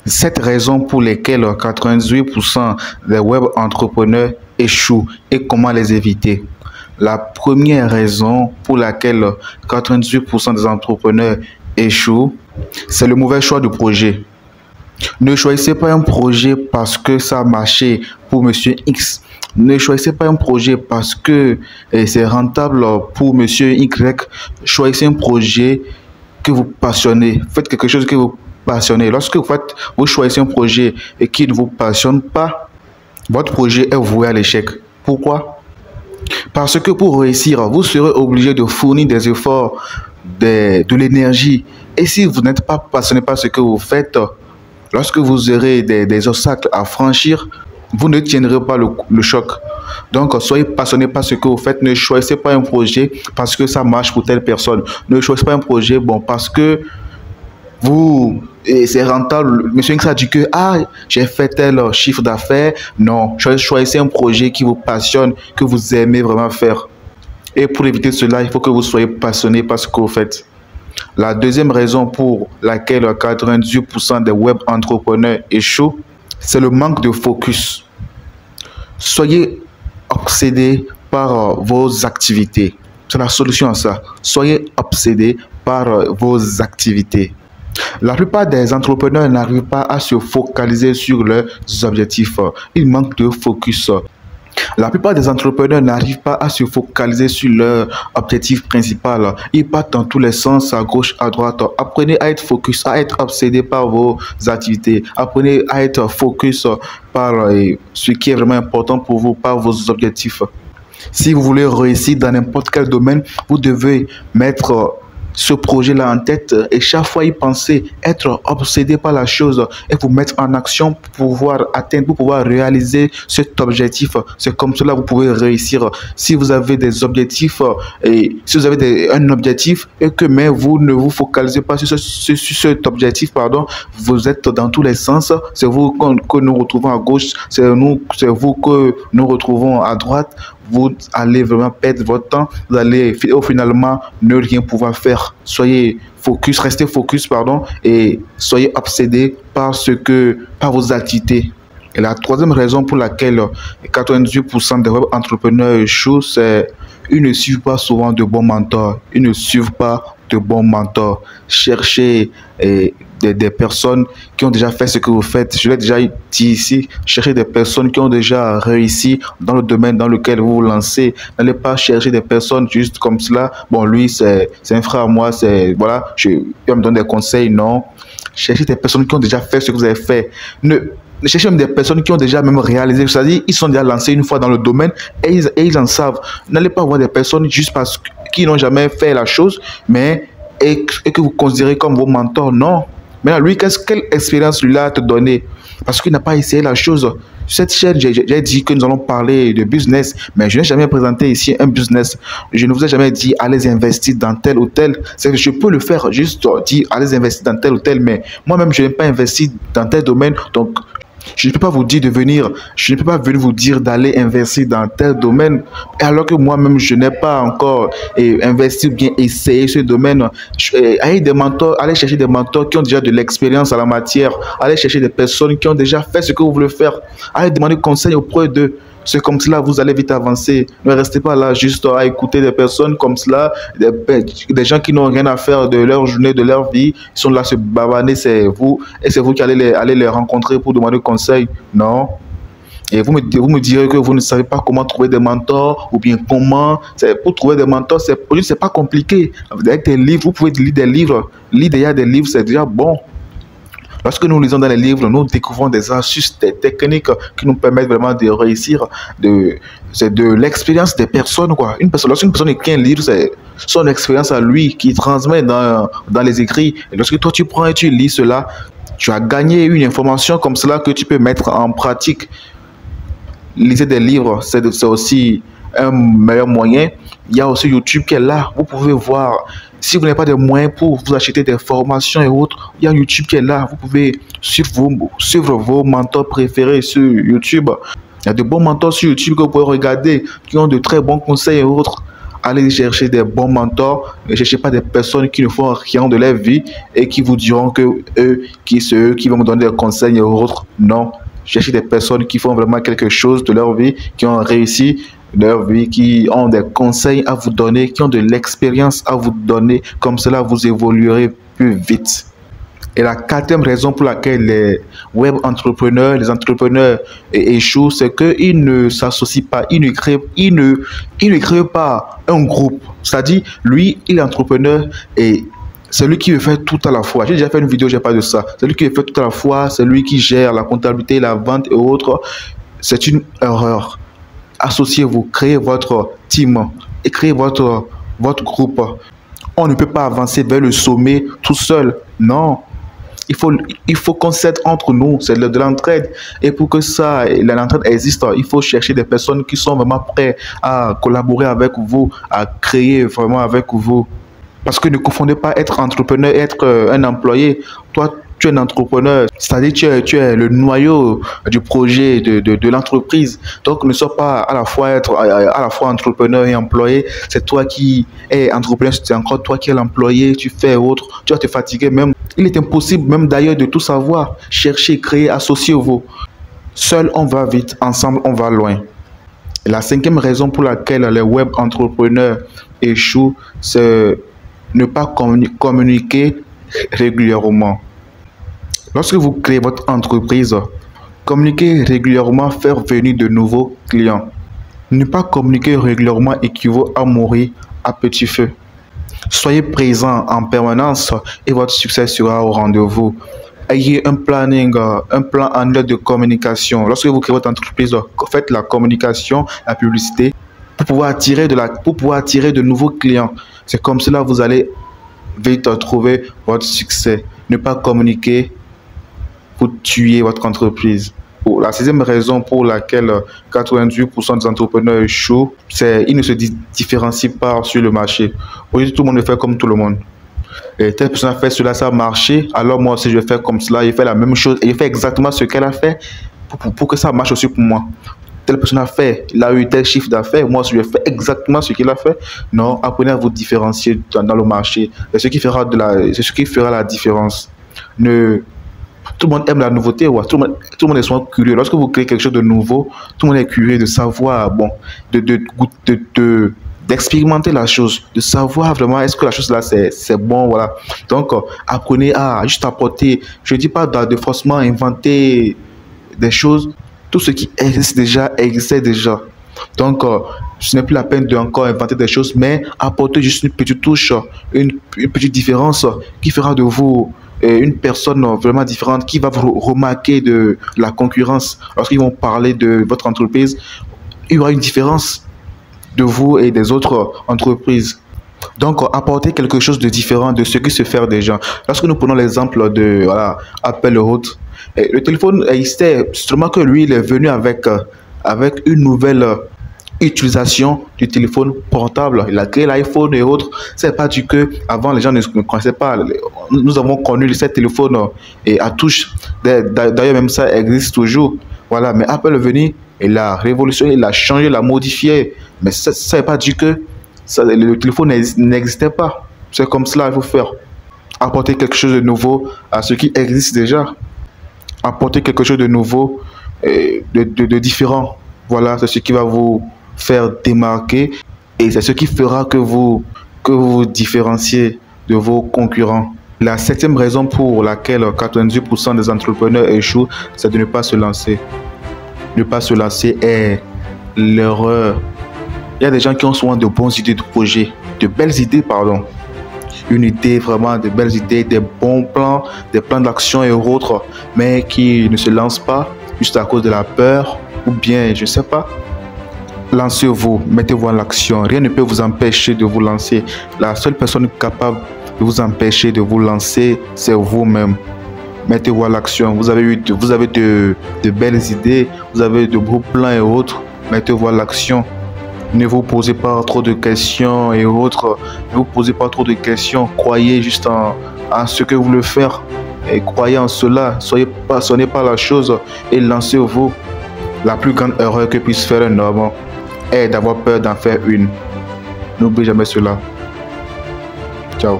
7 raisons pour lesquelles 98% des web entrepreneurs échouent et comment les éviter. La première raison pour laquelle 98% des entrepreneurs échouent, c'est le mauvais choix de projet. Ne choisissez pas un projet parce que ça a marché pour Monsieur X. Ne choisissez pas un projet parce que c'est rentable pour Monsieur Y. Choisissez un projet que vous passionnez. Faites quelque chose que vous passionnez. Lorsque vous choisissez un projet et qui ne vous passionne pas, votre projet est voué à l'échec. Pourquoi? Parce que pour réussir, vous serez obligé de fournir des efforts, de l'énergie. Et si vous n'êtes pas passionné par ce que vous faites, lorsque vous aurez des obstacles à franchir, vous ne tiendrez pas le choc. Donc, soyez passionné par ce que vous faites. Ne choisissez pas un projet parce que ça marche pour telle personne. Ne choisissez pas un projet parce que c'est rentable. Monsieur X a dit que j'ai fait tel chiffre d'affaires. Non, choisissez un projet qui vous passionne, que vous aimez vraiment faire. Et pour éviter cela, il faut que vous soyez passionné par ce que vous faites. La deuxième raison pour laquelle 98% des web entrepreneurs échouent, c'est le manque de focus. Soyez obsédé par vos activités. C'est la solution à ça. Soyez obsédé par vos activités. La plupart des entrepreneurs n'arrivent pas à se focaliser sur leurs objectifs. Ils manquent de focus. La plupart des entrepreneurs n'arrivent pas à se focaliser sur leur objectif principal. Ils partent dans tous les sens, à gauche, à droite. Apprenez à être focus, à être obsédé par vos activités. Apprenez à être focus par ce qui est vraiment important pour vous, par vos objectifs. Si vous voulez réussir dans n'importe quel domaine, vous devez mettre ce projet-là en tête et chaque fois y penser, être obsédé par la chose et vous mettre en action pour pouvoir atteindre, pour pouvoir réaliser cet objectif. C'est comme cela que vous pouvez réussir. Si vous avez des objectifs et si vous avez un objectif et mais vous ne vous focalisez pas sur cet objectif, vous êtes dans tous les sens. C'est vous que nous retrouvons à gauche, c'est vous que nous retrouvons à droite. Vous allez vraiment perdre votre temps, vous allez finalement ne rien pouvoir faire. Soyez focus, restez focus, et soyez obsédé par vos activités. Et la troisième raison pour laquelle 98% des web entrepreneurs échouent, c'est qu'ils ne suivent pas souvent de bons mentors. Ils ne suivent pas de bons mentors. Cherchez des personnes qui ont déjà fait ce que vous faites. Je l'ai déjà dit ici, cherchez des personnes qui ont déjà réussi dans le domaine dans lequel vous vous lancez. N'allez pas chercher des personnes juste comme cela. Bon, lui, c'est un frère à moi, il va me donner des conseils. Non. Cherchez des personnes qui ont déjà fait ce que vous avez fait. Cherchez même des personnes qui ont déjà même réalisé, c'est-à-dire ils sont déjà lancés une fois dans le domaine et ils en savent. N'allez pas voir des personnes juste parce qu'ils n'ont jamais fait la chose, et que vous considérez comme vos mentors. Non. Maintenant, lui, quelle expérience lui a te donné? Parce qu'il n'a pas essayé la chose. Cette chaîne, j'ai dit que nous allons parler de business, mais je n'ai jamais présenté ici un business. Je ne vous ai jamais dit allez investir dans tel ou tel. C'est que je peux le faire, juste dire allez investir dans tel ou tel, mais moi-même, je n'ai pas investi dans tel domaine. Donc, je ne peux pas vous dire je ne peux pas venir vous dire d'aller investir dans tel domaine, alors que moi-même, je n'ai pas encore investi ou bien essayé ce domaine. Allez chercher des mentors qui ont déjà de l'expérience en la matière. Allez chercher des personnes qui ont déjà fait ce que vous voulez faire. Allez demander conseil auprès d'eux. C'est comme cela, vous allez vite avancer. Ne restez pas là juste à écouter des personnes comme cela, des gens qui n'ont rien à faire de leur journée, de leur vie. Ils sont là à se bavaner, c'est vous. Et c'est vous qui allez les rencontrer pour demander conseil. Non. Et vous me direz que vous ne savez pas comment trouver des mentors ou bien comment. Pour trouver des mentors, c'est pas compliqué. Avec des livres, vous pouvez lire des livres. Lire déjà des livres, c'est déjà bon. Lorsque nous lisons dans les livres, nous découvrons des astuces, des techniques qui nous permettent vraiment de réussir. C'est de l'expérience des personnes, lorsqu'une personne écrit un livre, c'est son expérience à lui qui transmet dans les écrits. Et lorsque toi tu prends et tu lis cela, tu as gagné une information comme cela que tu peux mettre en pratique. Lisez des livres, c'est aussi un meilleur moyen. Il y a aussi YouTube qui est là. Vous pouvez voir. Si vous n'avez pas de moyens pour vous acheter des formations et autres, il y a YouTube qui est là. Vous pouvez suivre vos mentors préférés sur YouTube. Il y a de bons mentors sur YouTube que vous pouvez regarder, qui ont de très bons conseils et autres. allez chercher des bons mentors. Ne cherchez pas des personnes qui ne font rien de leur vie et qui vous diront que c'est eux qui vont vous donner des conseils et autres. Non. Cherchez des personnes qui font vraiment quelque chose de leur vie, qui ont réussi de leur vie, qui ont des conseils à vous donner, qui ont de l'expérience à vous donner. Comme cela, vous évoluerez plus vite. Et la quatrième raison pour laquelle les web entrepreneurs, les entrepreneurs échouent, c'est qu'ils ne s'associent pas, ils ne créent pas un groupe. C'est-à-dire, lui, il est entrepreneur et c'est lui qui veut faire tout à la fois. J'ai déjà fait une vidéo, j'ai pas de ça. C'est lui qui veut faire tout à la fois, c'est lui qui gère la comptabilité, la vente et autres. C'est une erreur. Associez-vous, créez votre team et créez votre groupe. On ne peut pas avancer vers le sommet tout seul. Non. Il faut qu'on s'aide entre nous, c'est de l'entraide. Et pour que l'entraide existe, il faut chercher des personnes qui sont vraiment prêtes à collaborer avec vous, à créer vraiment avec vous. Parce que ne confondez pas être entrepreneur et être un employé. Toi, tu es un entrepreneur, c'est-à-dire tu es le noyau du projet de l'entreprise. Donc, ne sois pas à la fois entrepreneur et employé. C'est toi qui es entrepreneur, c'est encore toi qui es l'employé, tu fais autre, tu vas te fatiguer même. Il est impossible même d'ailleurs de tout savoir. Cherchez, créez, associez-vous. Seul, on va vite, ensemble, on va loin. Et la cinquième raison pour laquelle les web entrepreneurs échouent, c'est ne pas communiquer régulièrement. Lorsque vous créez votre entreprise, communiquez régulièrement, faire venir de nouveaux clients. Ne pas communiquer régulièrement équivaut à mourir à petit feu. Soyez présent en permanence et votre succès sera au rendez-vous. Ayez un planning, un plan annuel de communication. Lorsque vous créez votre entreprise, faites la communication, la publicité pour pouvoir attirer de nouveaux clients. C'est comme cela que vous allez vite trouver votre succès. Ne pas communiquer pour tuer votre entreprise. La sixième raison pour laquelle 98% des entrepreneurs échouent, c'est qu'ils ne se différencient pas sur le marché. Aujourd'hui, tout le monde le fait comme tout le monde. Et telle personne a fait cela, ça a marché, alors moi aussi je vais faire comme cela, il fait la même chose et il fait exactement ce qu'elle a fait pour que ça marche aussi pour moi. Telle personne a fait, il a eu tel chiffre d'affaires, moi aussi je vais faire exactement ce qu'il a fait. Non, apprenez à vous différencier dans le marché. C'est ce qui fera la différence. Tout le monde aime la nouveauté, ouais. Tout le monde est souvent curieux. Lorsque vous créez quelque chose de nouveau, tout le monde est curieux de savoir, bon, d'expérimenter la chose, de savoir vraiment est-ce que la chose là c'est bon, voilà. Donc apprenez à juste apporter, je ne dis pas de forcément inventer des choses, tout ce qui existe déjà. Donc ce n'est plus la peine de encore inventer des choses, mais apporter juste une petite touche, une petite différence qui fera de vous une personne vraiment différente, qui va vous remarquer de la concurrence. Lorsqu'ils vont parler de votre entreprise, il y aura une différence de vous et des autres entreprises. Donc, apporter quelque chose de différent de ce qui se fait déjà. Lorsque nous prenons l'exemple de Apple Hot, le téléphone existait, seulement que lui, il est venu avec une nouvelle utilisation du téléphone portable. Il a créé l'iPhone et autres. C'est pas du que avant les gens ne connaissaient pas. Nous avons connu ces téléphones et à touche. D'ailleurs, même ça existe toujours. Voilà, mais Apple est venu, il a révolutionné, il a changé, il a modifié. Mais ça n'est pas dit que le téléphone n'existait pas. C'est comme cela qu'il faut faire. Apporter quelque chose de nouveau à ce qui existe déjà. Apporter quelque chose de nouveau, de différent. Voilà, c'est ce qui va vous faire démarquer et c'est ce qui fera que vous vous différenciez de vos concurrents. La septième raison pour laquelle 98% des entrepreneurs échouent, c'est de ne pas se lancer. Ne pas se lancer est l'erreur. Il y a des gens qui ont souvent de bonnes idées de projet, de belles idées, pardon. Une idée, vraiment de belles idées, des bons plans, des plans d'action et autres, mais qui ne se lancent pas juste à cause de la peur ou bien, je ne sais pas. Lancez-vous, mettez-vous en action. Rien ne peut vous empêcher de vous lancer. La seule personne capable de vous empêcher de vous lancer, c'est vous-même. Mettez-vous en action. Vous avez de belles idées, vous avez de beaux plans et autres. Mettez-vous en action. Ne vous posez pas trop de questions et autres. Ne vous posez pas trop de questions. Croyez juste en ce que vous voulez faire. Et croyez en cela. Soyez passionné par la chose et lancez-vous. La plus grande erreur que puisse faire un homme est d'avoir peur d'en faire une. N'oubliez jamais cela. Ciao.